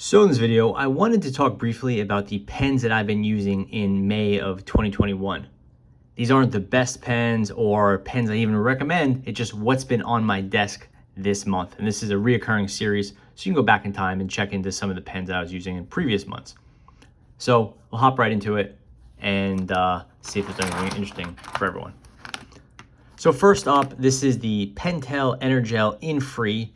So in this video, I wanted to talk briefly about the pens that I've been using in May of 2021. These aren't the best pens or pens I even recommend, it's just what's been on my desk this month. And this is a reoccurring series, so you can go back in time and check into some of the pens that I was using in previous months. So we'll hop right into it and see if there's anything interesting for everyone. So first up, this is the Pentel Energel InFree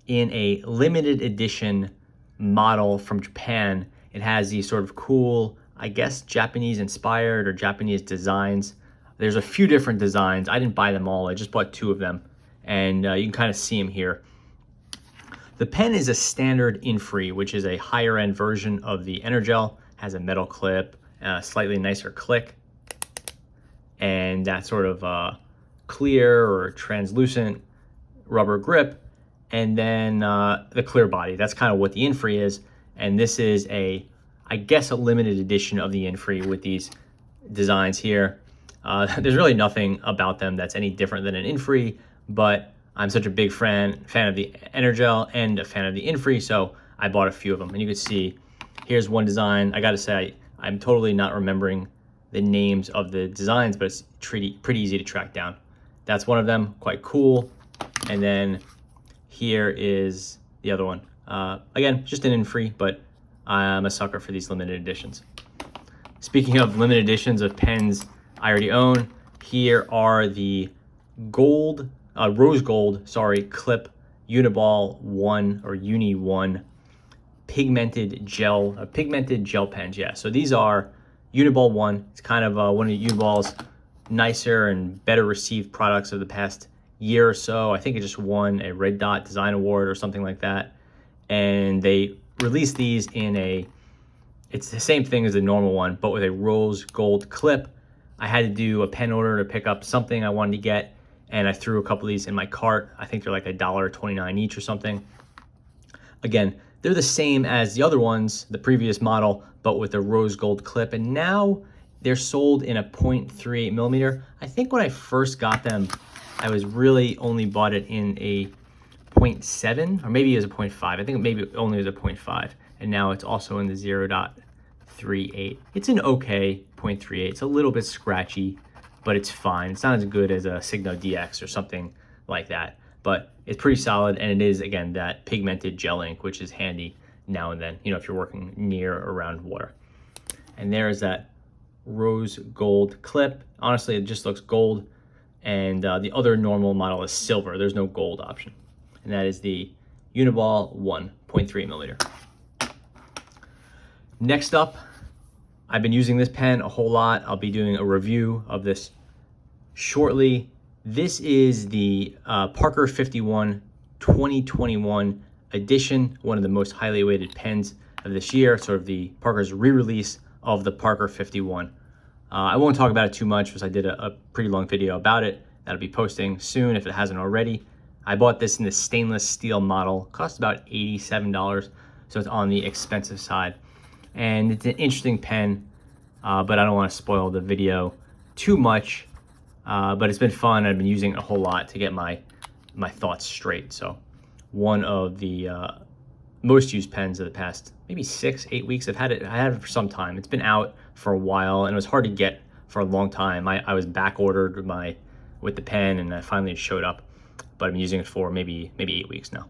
in a limited edition model from Japan. It has these sort of cool, I guess, Japanese inspired or Japanese designs. There's a few different designs. I didn't buy them all. I just bought two of them, and you can kind of see them here. The pen is a standard InFree, which is a higher end version of the Energel. Has a metal clip, a slightly nicer click, and that sort of clear or translucent rubber grip. And then the clear body. That's kind of what the InFree is. And this is I guess a limited edition of the InFree with these designs here. There's really nothing about them that's any different than an InFree, but I'm such a big fan of the Energel and a fan of the InFree, so I bought a few of them. And you can see, here's one design. I gotta say, I'm totally not remembering the names of the designs, but it's pretty easy to track down. That's one of them, quite cool. And then here is the other one. Again, just an InFree, but I'm a sucker for these limited editions. Speaking of limited editions of pens I already own, here are the rose gold, clip Uniball 1 or Uni 1 pigmented gel pens. Yeah, so these are Uniball 1. It's kind of one of Uniball's nicer and better received products of the past year or so. I think it just won a Red Dot Design Award or something like that. And they released these in it's the same thing as the normal one, but with a rose gold clip. I had to do a pen order to pick up something I wanted to get, and I threw a couple of these in my cart. I think they're like $1.29 each or something. Again, they're the same as the other ones, the previous model, but with a rose gold clip. And now they're sold in a 0.38 millimeter. I think when I first got them, I was really only bought it in a 0.7, or maybe it was a 0.5. I think maybe only was a 0.5, and now it's also in the 0.38. It's an okay 0.38. It's a little bit scratchy, but it's fine. It's not as good as a Signo DX or something like that, but it's pretty solid, and it is, again, that pigmented gel ink, which is handy now and then, if you're working near or around water. And there's that rose gold clip. Honestly, it just looks gold. And the other normal model is silver. There's no gold option. And that is the Uniball 1, 0.3 millimeter. Next up, I've been using this pen a whole lot. I'll be doing a review of this shortly. This is the Parker 51 2021 edition, one of the most highly awaited pens of this year, sort of the Parker's re-release of the Parker 51. I won't talk about it too much because I did a pretty long video about it that'll be posting soon if it hasn't already. I bought this in the stainless steel model, cost about $87, so it's on the expensive side. And it's an interesting pen, but I don't want to spoil the video too much, but it's been fun. I've been using it a whole lot to get my thoughts straight. So one of the most used pens of the past maybe 6-8 weeks. I had it for some time. It's been out for a while, and it was hard to get for a long time. I was back ordered with the pen, and I finally showed up, but I've been using it for maybe 8 weeks now.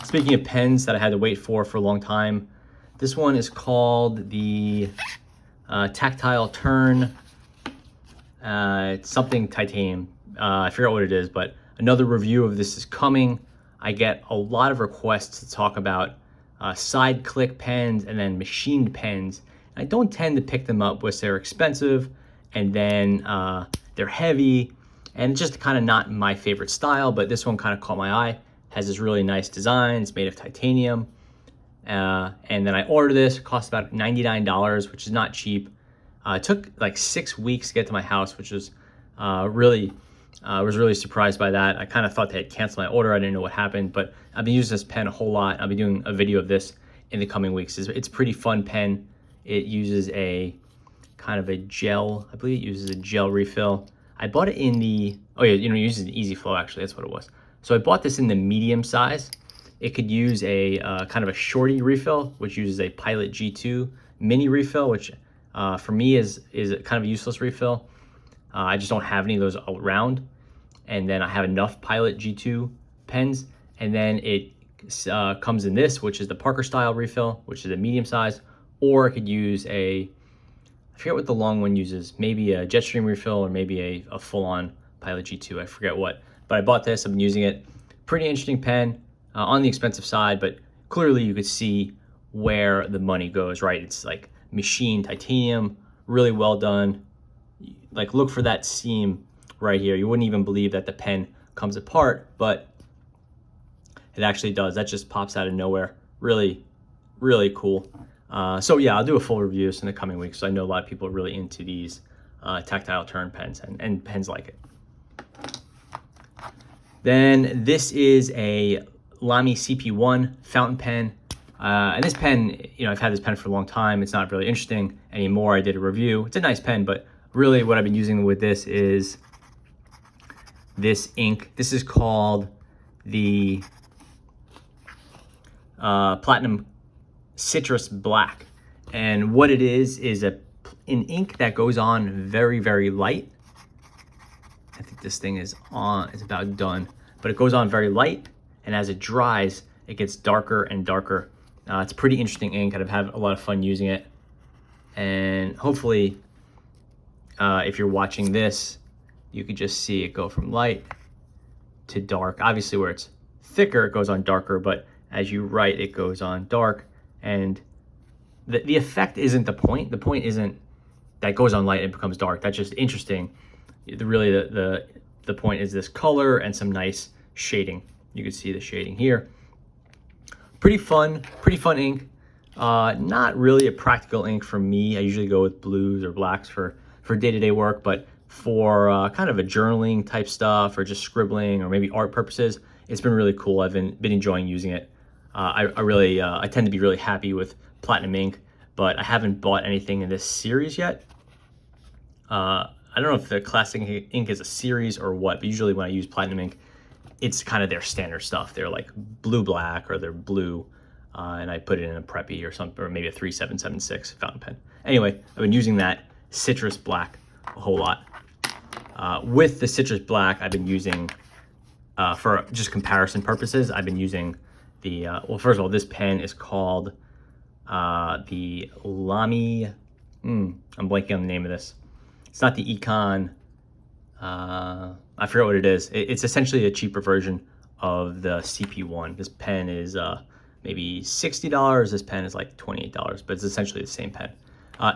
Speaking of pens that I had to wait for a long time, this one is called the Tactile Turn. It's something titanium. I forget what it is, but another review of this is coming. I get a lot of requests to talk about side click pens and then machined pens. I don't tend to pick them up because they're expensive, and then they're heavy, and it's just kind of not my favorite style, but this one kind of caught my eye. Has this really nice design. It's made of titanium. And then I ordered this. It cost about $99, which is not cheap. It took like 6 weeks to get to my house, which was I was really surprised by that. I kind of thought they had canceled my order. I didn't know what happened, but I've been using this pen a whole lot. I'll be doing a video of this in the coming weeks. It's a pretty fun pen. It uses a kind of a gel, I believe it uses a gel refill. I bought it in the, it uses an Easy Flow, actually, that's what it was. So I bought this in the medium size. It could use a kind of a shorty refill, which uses a Pilot G2 mini refill, which for me is kind of a useless refill. I just don't have any of those around. And then I have enough Pilot G2 pens. And then it comes in this, which is the Parker style refill, which is a medium size, or I could use I forget what the long one uses, maybe a Jetstream refill or maybe a full-on Pilot G2, I forget what. But I bought this, I've been using it. Pretty interesting pen, on the expensive side, but clearly you could see where the money goes, right? It's like machined titanium, really well done. Like, look for that seam right here. You wouldn't even believe that the pen comes apart, but it actually does. That just pops out of nowhere. Really, really cool. So yeah, I'll do a full review in the coming weeks. So I know a lot of people are really into these tactile turn pens and pens like it. Then this is a Lamy CP1 fountain pen. And this pen, you know, I've had this pen for a long time. It's not really interesting anymore. I did a review. It's a nice pen, but really what I've been using with this is this ink. This is called the Platinum Citrus Black. And what it is an ink that goes on very, very light. I think this thing is on, it's about done, but it goes on very light, and as it dries, it gets darker and darker. It's a pretty interesting ink, and I've had a lot of fun using it. And hopefully, if you're watching this, you could just see it go from light to dark. Obviously, where it's thicker, it goes on darker, but as you write, it goes on dark. And the effect isn't the point. The point isn't that it goes on light and it becomes dark. That's just interesting. Really, the point is this color and some nice shading. You can see the shading here. Pretty fun ink. Not really a practical ink for me. I usually go with blues or blacks for day-to-day work, but for kind of a journaling type stuff or just scribbling or maybe art purposes, it's been really cool. I've been enjoying using it. I tend to be really happy with Platinum ink, but I haven't bought anything in this series yet. I don't know if the classic ink is a series or what, but usually when I use Platinum ink, it's kind of their standard stuff. They're like blue-black or they're blue, and I put it in a Preppy or something, or maybe a 3776 fountain pen. Anyway, I've been using that Citrus Black a whole lot. With the Citrus Black, I've been using, for just comparison purposes, I've been using the, well, first of all, this pen is called the Lamy, I'm blanking on the name of this. It's not the Econ, I forget what it is. It's essentially a cheaper version of the CP1. This pen is maybe $60. This pen is like $28, but it's essentially the same pen.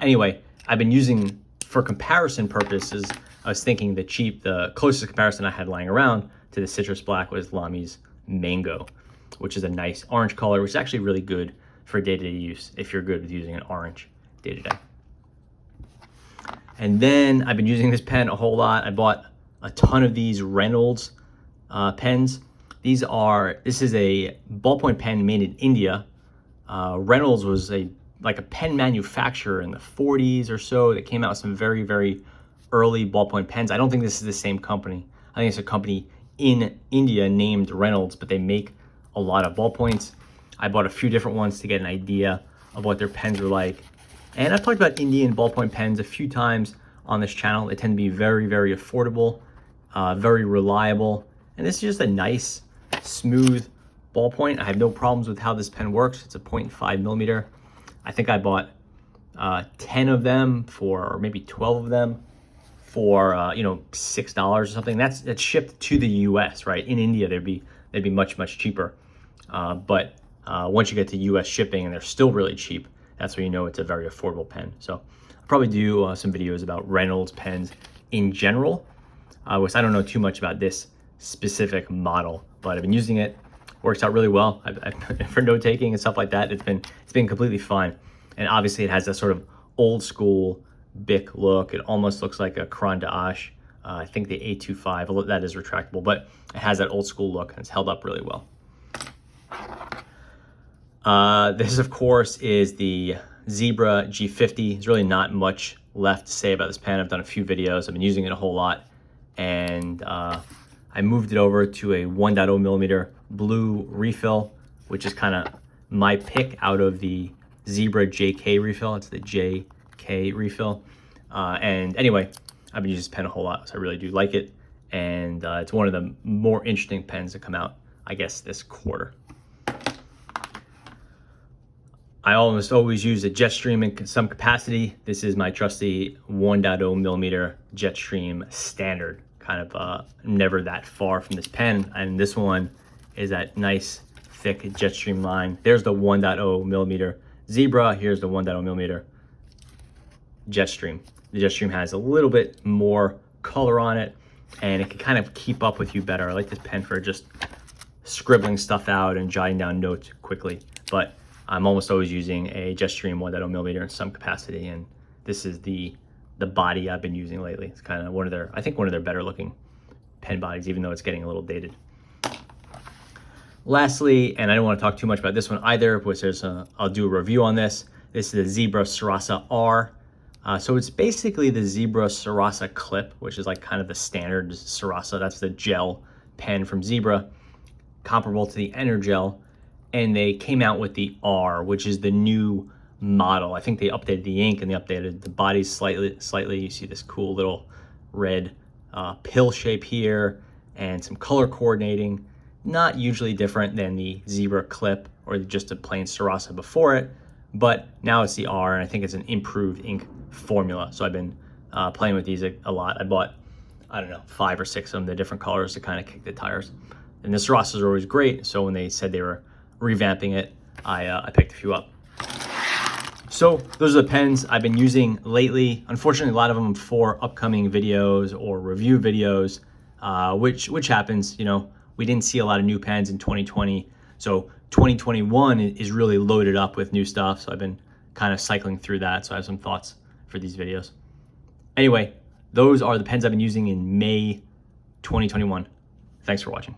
Anyway, I've been using, for comparison purposes, I was thinking the closest comparison I had lying around to the Citrus Black was Lamy's Mango, which is a nice orange color, which is actually really good for day-to-day use if you're good with using an orange day-to-day. And then I've been using this pen a whole lot. I bought a ton of these Reynolds pens. This is a ballpoint pen made in India. Reynolds was like a pen manufacturer in the 40s or so that came out with some very, very early ballpoint pens. I don't think this is the same company. I think it's a company in India named Reynolds, but they make a lot of ballpoints. I bought a few different ones to get an idea of what their pens were like. And I've talked about Indian ballpoint pens a few times on this channel. They tend to be very, very affordable, very reliable. And this is just a nice, smooth ballpoint. I have no problems with how this pen works. It's a 0.5 millimeter. I think I bought 10 of them or maybe 12 of them for $6 or something. That's shipped to the US, right? In India, they'd be much, much cheaper. But once you get to US shipping and they're still really cheap, that's where you know it's a very affordable pen. So I'll probably do some videos about Reynolds pens in general. Which I don't know too much about this specific model, but I've been using it. Works out really well. For note taking and stuff like that, it's been completely fine. And obviously it has that sort of old school Bic look. It almost looks like a Caran d'Ache. I think the A25, although that is retractable, but it has that old school look and it's held up really well. This, of course, is the Zebra G50. There's really not much left to say about this pen. I've done a few videos. I've been using it a whole lot. And I moved it over to a 1.0 millimeter blue refill which is kind of my pick out of the Zebra JK refill. It's the JK refill. And anyway, I've been using this pen a whole lot, so I really do like it. And it's one of the more interesting pens to come out, I guess, this quarter. I almost always use a Jetstream in some capacity. This is my trusty 1.0 millimeter Jetstream standard. Kind of never that far from this pen. And this one is that nice, thick Jetstream line. There's the 1.0 millimeter Zebra. Here's the 1.0 millimeter Jetstream. The Jetstream has a little bit more color on it, and it can kind of keep up with you better. I like this pen for just scribbling stuff out and jotting down notes quickly, but I'm almost always using a Jetstream 1.0 millimeter in some capacity, and this is the body I've been using lately. It's kind of one of their, I think one of their better looking pen bodies, even though it's getting a little dated. Lastly, and I don't want to talk too much about this one either, which is I'll do a review on this. This is the Zebra Sarasa R. So it's basically the Zebra Sarasa Clip, which is like kind of the standard Sarasa. That's the gel pen from Zebra, comparable to the Energel. And they came out with the R, which is the new model. I think they updated the ink and they updated the body slightly. You see this cool little red pill shape here and some color coordinating. Not usually different than the Zebra Clip or just a plain Sarasa before it, but now it's the R, and I think it's an improved ink formula. So I've been playing with these a lot. I bought, I don't know, 5 or 6 of them, the different colors to kind of kick the tires. And the Sarasas are always great, so when they said they were revamping it, I picked a few up. So those are the pens I've been using lately. Unfortunately, a lot of them for upcoming videos or review videos, which happens. You know, we didn't see a lot of new pens in 2020, so 2021 is really loaded up with new stuff. So I've been kind of cycling through that. So I have some thoughts for these videos. Anyway, those are the pens I've been using in May 2021. Thanks for watching.